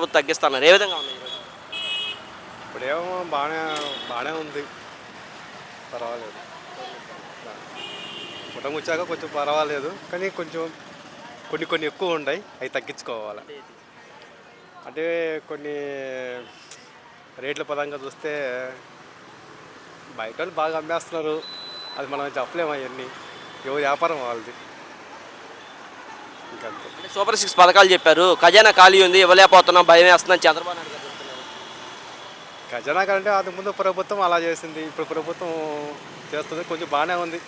తగ్గిస్తున్నారు. ఏ విధంగా ఉన్నాయి ఈరోజు? ఇప్పుడేమో బాగానే బాగానే ఉంది, పర్వాలేదు. కుటుంబం కొంచెం పర్వాలేదు, కానీ కొంచెం కొన్ని కొన్ని ఎక్కువ ఉన్నాయి, అవి తగ్గించుకోవాలి. అంటే కొన్ని రేట్ల పరంగా చూస్తే బయట వాళ్ళు బాగా అమ్మేస్తున్నారు, అది మనం చెప్పలేము. అవన్నీ ఎవరి వ్యాపారం వాళ్ళది, ఇంకంతే. అంటే సూపర్ సిక్స్ పథకాలు చెప్పారు. ఖజానా ఖాళీ ఉంది, ఇవ్వలేకపోతున్నాం, భయం వేస్తుందని చంద్రబాబు నాయుడు గారు చెప్తున్నారు. ఖజానా కంటే అది ముందు ప్రభుత్వం అలా చేసింది, ఇప్పుడు ప్రభుత్వం చేస్తుంది, కొంచెం బాగానే ఉంది.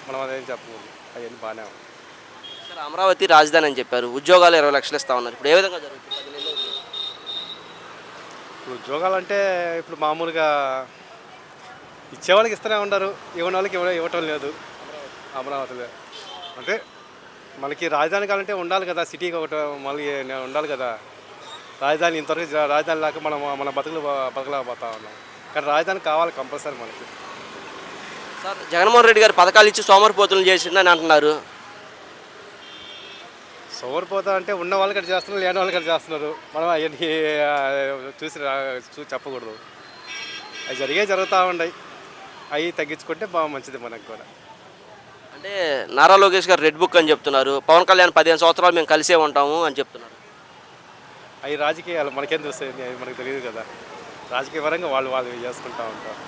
మనం అదేం చెప్పకూడదు, అవన్నీ బాగానే ఉంది. సార్, అమరావతి రాజధాని అని చెప్పారు. ఉద్యోగాలు 20 లక్షలు ఇస్తా ఉన్నారు. ఇప్పుడు ఏ విధంగా జరుగుతుంది? 10 నెలల్లో ఇప్పుడు ఉద్యోగాలు అంటే ఇప్పుడు మామూలుగా ఇచ్చేవాళ్ళకి ఇస్తూనే ఉండరు, ఇవ్వని వాళ్ళకి ఇవ్వటం లేదు. అమరావతిలో అంటే మనకి రాజధాని కావాలంటే ఉండాలి కదా, సిటీకి ఒకటి మళ్ళీ ఉండాలి కదా. రాజధాని ఇంతవరకు రాజధాని లేక మనం మన బతకలేకపోతా ఉన్నాం, కానీ రాజధాని కావాలి కంపల్సరీ మనకి. సార్, జగన్మోహన్ రెడ్డి గారు పథకాలు ఇచ్చి సోమరిపోతులు చేసిందని అంటున్నారు. సోమరిపోతా అంటే ఉన్న వాళ్ళకి అట్లా చేస్తున్నారు, లేని వాళ్ళకి అట్లా చేస్తున్నారు. మనం అవన్నీ చూసి చెప్పకూడదు. అవి జరుగుతూ ఉన్నాయి, అవి తగ్గించుకుంటే బాగా మంచిది మనకు కూడా. అంటే నారా లోకేష్ గారు రెడ్ బుక్ అని చెప్తున్నారు. పవన్ కళ్యాణ్ 15 సంవత్సరాలు మేము కలిసే ఉంటాము అని చెప్తున్నారు. అవి రాజకీయాలు మనకేం చూస్తాయి, అవి మనకు తెలియదు కదా. రాజకీయ పరంగా వాళ్ళు చేసుకుంటూ ఉంటారు.